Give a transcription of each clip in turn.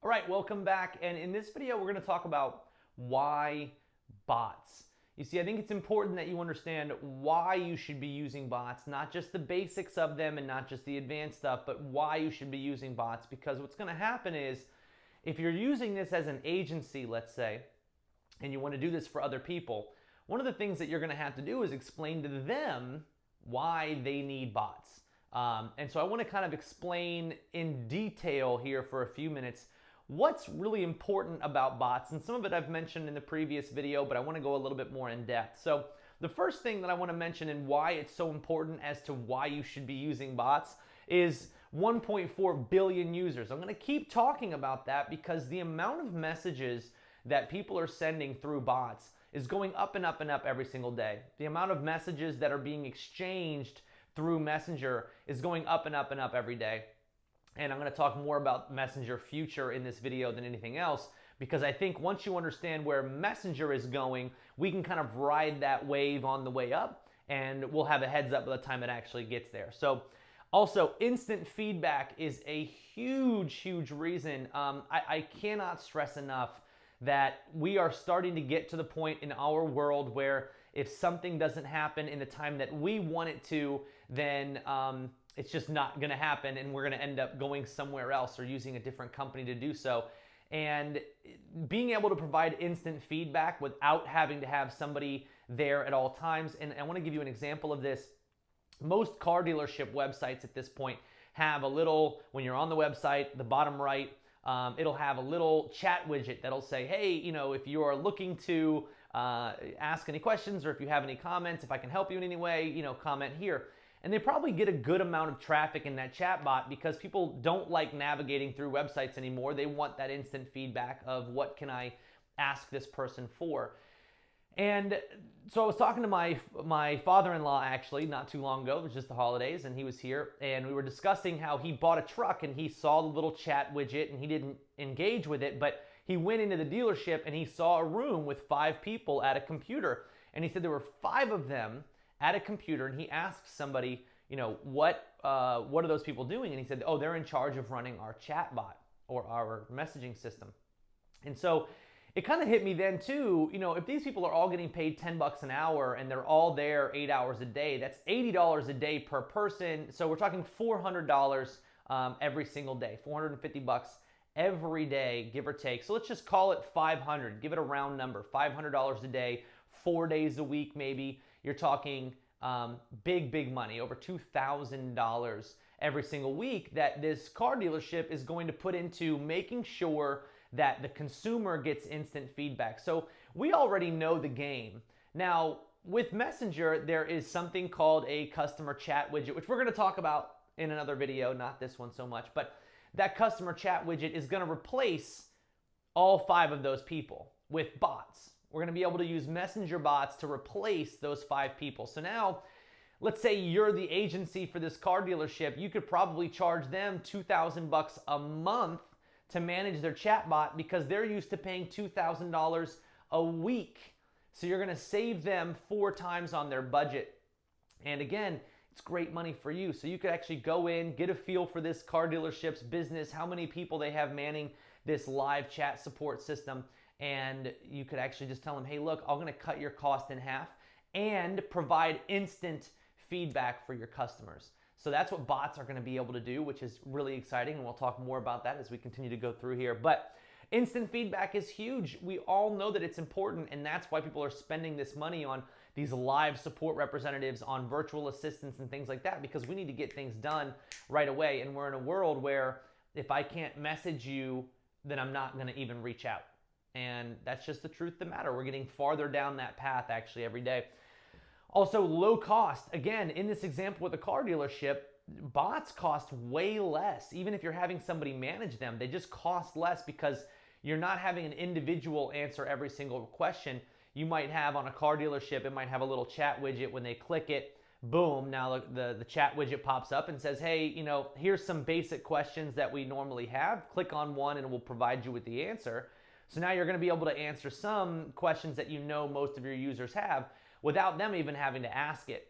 All right, welcome back. And in this video, we're going to talk about why bots. You see, I think it's important that you understand why you should be using bots, not just the basics of them and not just the advanced stuff, but why you should be using bots. Because what's going to happen is if you're using this as an agency, let's say, and you want to do this for other people, one of the things that you're going to have to do is explain to them why they need bots. And so I want to kind of explain in detail here for a few minutes what's really important about bots. And some of it I've mentioned in the previous video, but I want to go a little bit more in depth. So the first thing that I want to mention and why it's so important as to why you should be using bots is 1.4 billion users. I'm going to keep talking about that because the amount of messages that people are sending through bots is going up and up and up every single day. The amount of messages that are being exchanged through Messenger is going up and up and up every day. And I'm going to talk more about Messenger future in this video than anything else, because I think once you understand where Messenger is going, we can kind of ride that wave on the way up, and we'll have a heads up by the time it actually gets there. So also, instant feedback is a huge, huge reason. I cannot stress enough that we are starting to get to the point in our world where if something doesn't happen in the time that we want it to, then it's just not going to happen, and we're going to end up going somewhere else or using a different company to do so. And being able to provide instant feedback without having to have somebody there at all times. And I want to give you an example of this. Most car dealership websites at this point have a little, when you're on the website, the bottom right, it'll have a little chat widget that'll say, hey, if you are looking to ask any questions, or if you have any comments, if I can help you in any way, comment here. And they probably get a good amount of traffic in that chatbot because people don't like navigating through websites anymore. They want that instant feedback of what can I ask this person for. And so I was talking to my father-in-law actually not too long ago. It was just the holidays, and he was here, and we were discussing how he bought a truck and he saw the little chat widget and he didn't engage with it, but he went into the dealership and he saw a room with 5 people at a computer, and he said there were 5 of them at a computer, and he asked somebody, what are those people doing? And he said, oh, they're in charge of running our chatbot or our messaging system. And so it kind of hit me then too, if these people are all getting paid $10 an hour and they're all there 8 hours a day, that's $80 a day per person. So we're talking $400 every single day, $450 every day, give or take. So let's just call it 500, give it a round number, $500 a day, 4 days a week maybe. You're talking big money, over $2,000 every single week that this car dealership is going to put into making sure that the consumer gets instant feedback. So we already know the game. Now, with Messenger, there is something called a customer chat widget, which we're going to talk about in another video, not this one so much, but that customer chat widget is going to replace all 5 of those people with bots. We're going to be able to use Messenger bots to replace those 5 people. So now, let's say you're the agency for this car dealership. You could probably charge them $2,000 a month to manage their chatbot because they're used to paying $2,000 a week. So you're going to save them 4 times on their budget. And again, it's great money for you. So you could actually go in, get a feel for this car dealership's business, how many people they have manning this live chat support system. And you could actually just tell them, hey, look, I'm going to cut your cost in half and provide instant feedback for your customers. So that's what bots are going to be able to do, which is really exciting. And we'll talk more about that as we continue to go through here. But instant feedback is huge. We all know that it's important. And that's why people are spending this money on these live support representatives, on virtual assistants and things like that, because we need to get things done right away. And we're in a world where if I can't message you, then I'm not going to even reach out. And that's just the truth of the matter. We're getting farther down that path actually every day. Also, low cost. Again, in this example with a car dealership, bots cost way less. Even if you're having somebody manage them, they just cost less because you're not having an individual answer every single question. You might have on a car dealership, it might have a little chat widget. When they click it, boom, now the chat widget pops up and says, hey, here's some basic questions that we normally have. Click on one and we'll provide you with the answer. So now you're going to be able to answer some questions that most of your users have without them even having to ask it,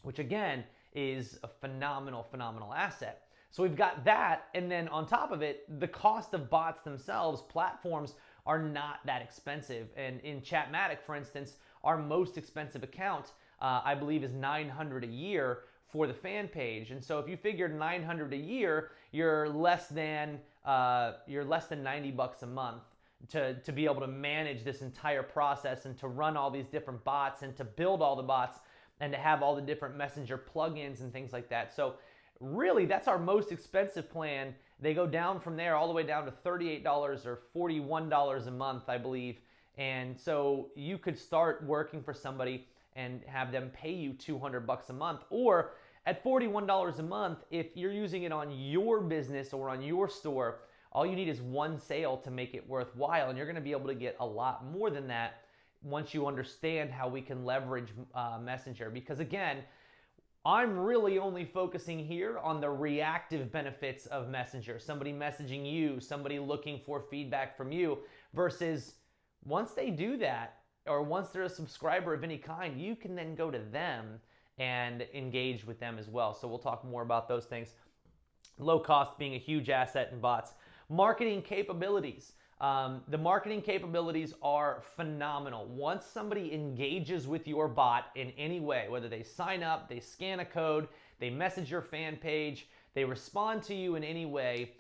which again is a phenomenal asset. So we've got that, and then on top of it, the cost of bots themselves, platforms, are not that expensive. And in Chatmatic, for instance, our most expensive account, I believe, is $900 a year for the fan page. And so if you figure $900 a year, you're less than $90 a month to be able to manage this entire process and to run all these different bots and to build all the bots and to have all the different messenger plugins and things like that. So really, that's our most expensive plan. They go down from there all the way down to $38 or $41 a month, I believe. And so you could start working for somebody and have them pay you $200 a month. Or at $41 a month, if you're using it on your business or on your store, all you need is one sale to make it worthwhile. And you're going to be able to get a lot more than that once you understand how we can leverage Messenger. Because again, I'm really only focusing here on the reactive benefits of Messenger. Somebody messaging you, somebody looking for feedback from you, versus once they do that, or once they're a subscriber of any kind, you can then go to them and engage with them as well. So we'll talk more about those things. Low cost being a huge asset in bots. Marketing capabilities. The marketing capabilities are phenomenal. Once somebody engages with your bot in any way, whether they sign up, they scan a code, they message your fan page, they respond to you in any way,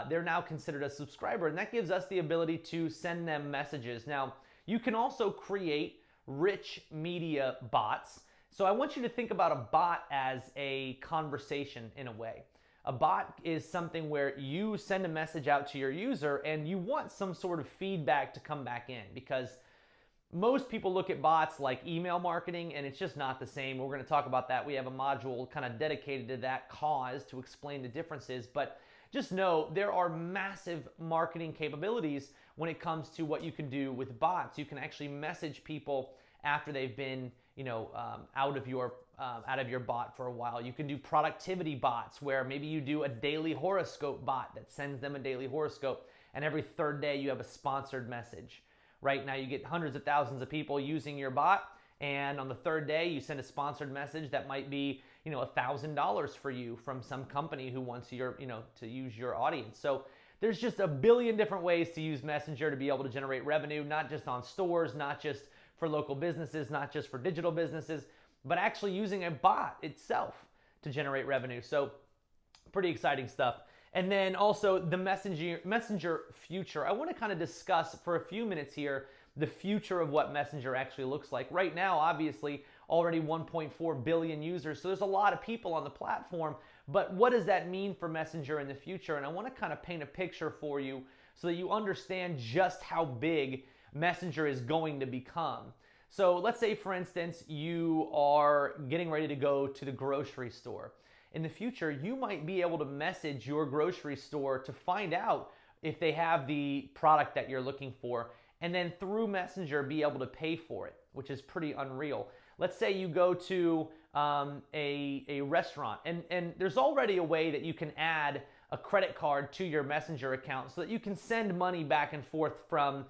they're now considered a subscriber, and that gives us the ability to send them messages. Now, you can also create rich media bots. So I want you to think about a bot as a conversation in a way. A bot is something where you send a message out to your user and you want some sort of feedback to come back in, because most people look at bots like email marketing and it's just not the same. We're going to talk about that. We have a module kind of dedicated to that cause to explain the differences, but just know there are massive marketing capabilities when it comes to what you can do with bots. You can actually message people after they've been out of your bot for a while. You can do productivity bots where maybe you do a daily horoscope bot that sends them a daily horoscope, and every third day you have a sponsored message. Right now you get hundreds of thousands of people using your bot, and on the third day you send a sponsored message that might be $1,000 for you from some company who wants to use your audience. So there's just a billion different ways to use Messenger to be able to generate revenue, not just on stores, not just for local businesses, not just for digital businesses, but actually using a bot itself to generate revenue. So pretty exciting stuff. And then also the Messenger future. I want to kind of discuss for a few minutes here the future of what Messenger actually looks like. Right now, obviously, already 1.4 billion users, so there's a lot of people on the platform, but what does that mean for Messenger in the future? And I want to kind of paint a picture for you so that you understand just how big Messenger is going to become. So let's say, for instance, you are getting ready to go to the grocery store. In the future, you might be able to message your grocery store to find out if they have the product that you're looking for, and then through Messenger be able to pay for it, which is pretty unreal. Let's say you go to a restaurant, and there's already a way that you can add a credit card to your Messenger account so that you can send money back and forth from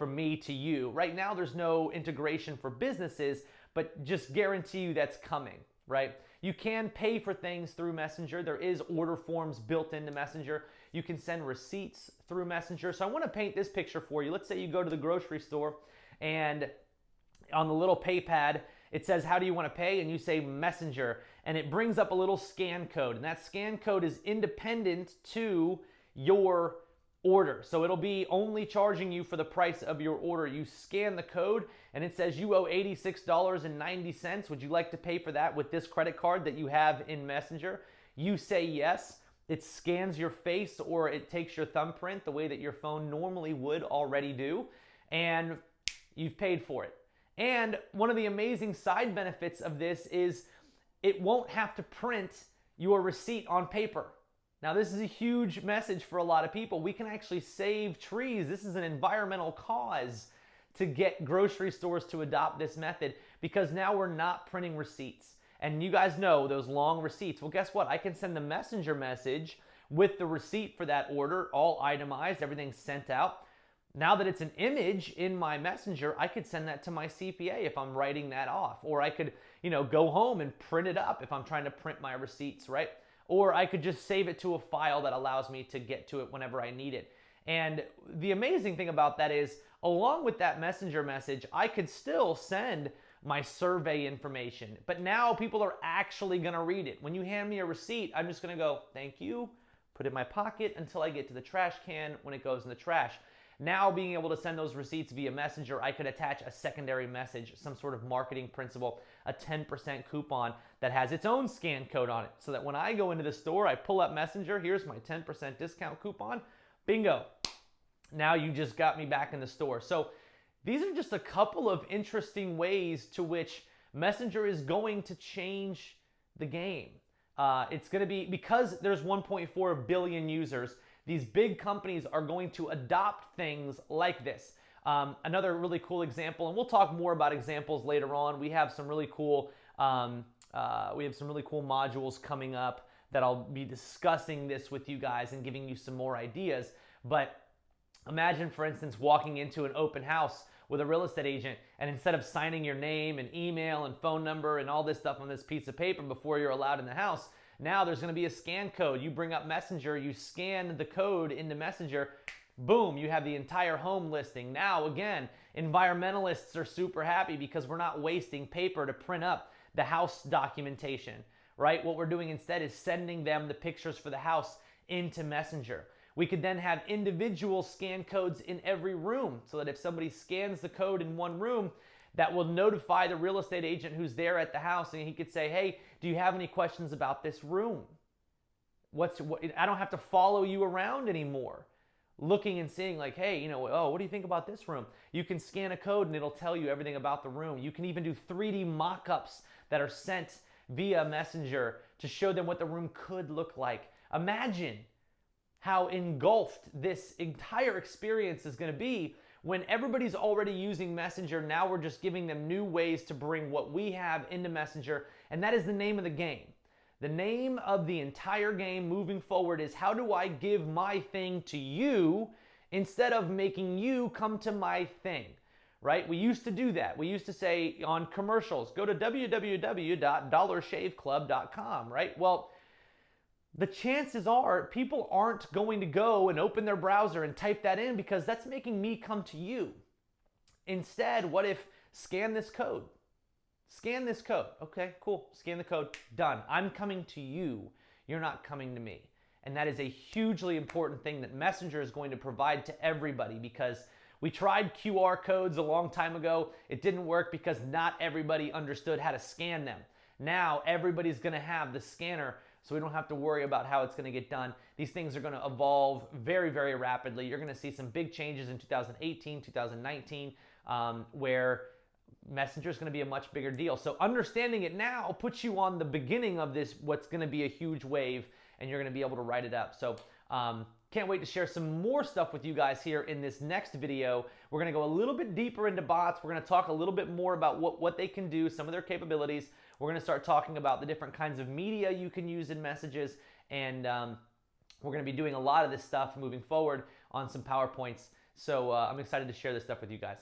me to you. Right now, there's no integration for businesses, but just guarantee you that's coming, right? You can pay for things through Messenger. There is order forms built into Messenger. You can send receipts through Messenger. So I want to paint this picture for you. Let's say you go to the grocery store, and on the little pay pad, it says, how do you want to pay? And you say Messenger, and it brings up a little scan code, and that scan code is independent to your order. So it'll be only charging you for the price of your order. You scan the code and it says you owe $86.90. Would you like to pay for that with this credit card that you have in Messenger? You say yes. It scans your face, or it takes your thumbprint the way that your phone normally would already do, and you've paid for it. And one of the amazing side benefits of this is it won't have to print your receipt on paper. Now, this is a huge message for a lot of people. We can actually save trees. This is an environmental cause to get grocery stores to adopt this method, because now we're not printing receipts. And you guys know those long receipts. Well, guess what? I can send the Messenger message with the receipt for that order, all itemized, everything sent out. Now that it's an image in my Messenger, I could send that to my CPA if I'm writing that off. Or I could, go home and print it up if I'm trying to print my receipts, right? or I could just save it to a file that allows me to get to it whenever I need it. And the amazing thing about that is, along with that messenger message, I could still send my survey information, but now people are actually gonna read it. When you hand me a receipt, I'm just gonna go, thank you, put it in my pocket until I get to the trash can when it goes in the trash. Now being able to send those receipts via messenger, I could attach a secondary message, some sort of marketing principle, a 10% coupon that has its own scan code on it, so that when I go into the store, I pull up messenger, here's my 10% discount coupon, bingo. Now you just got me back in the store. So these are just a couple of interesting ways to which Messenger is going to change the game. It's going to be, because there's 1.4 billion users, these big companies are going to adopt things like this. Another really cool example, and we'll talk more about examples later on. We have some really cool modules coming up that I'll be discussing this with you guys and giving you some more ideas. But imagine, for instance, walking into an open house with a real estate agent, and instead of signing your name and email and phone number and all this stuff on this piece of paper before you're allowed in the house, now there's going to be a scan code. You bring up Messenger, you scan the code into Messenger, boom, you have the entire home listing. Now, again, environmentalists are super happy because we're not wasting paper to print up the house documentation, right? What we're doing instead is sending them the pictures for the house into Messenger. We could then have individual scan codes in every room, so that if somebody scans the code in one room, that will notify the real estate agent who's there at the house, and he could say, hey, do you have any questions about this room? I don't have to follow you around anymore, looking and seeing like, hey, you know, oh, what do you think about this room? You can scan a code and it'll tell you everything about the room. You can even do 3D mock-ups that are sent via Messenger to show them what the room could look like. Imagine how engulfed this entire experience is going to be when everybody's already using Messenger. Now we're just giving them new ways to bring what we have into Messenger, and that is the name of the game. The name of the entire game moving forward is, how do I give my thing to you instead of making you come to my thing, right? We used to do that. We used to say on commercials, go to www.dollarshaveclub.com, right? Well, the chances are people aren't going to go and open their browser and type that in, because that's making me come to you. Instead, what if scan this code? Scan this code. Okay, cool. Scan the code. Done. I'm coming to you. You're not coming to me. And that is a hugely important thing that Messenger is going to provide to everybody, because we tried QR codes a long time ago. It didn't work because not everybody understood how to scan them. Now everybody's going to have the scanner, so we don't have to worry about how it's going to get done. These things are going to evolve very, very rapidly. You're going to see some big changes in 2018, 2019, where Messenger is going to be a much bigger deal. So understanding it now puts you on the beginning of this, what's going to be a huge wave, and you're going to be able to write it up. So can't wait to share some more stuff with you guys here in this next video. We're going to go a little bit deeper into bots. We're going to talk a little bit more about what they can do, some of their capabilities. We're going to start talking about the different kinds of media you can use in messages, and we're going to be doing a lot of this stuff moving forward on some PowerPoints. So I'm excited to share this stuff with you guys.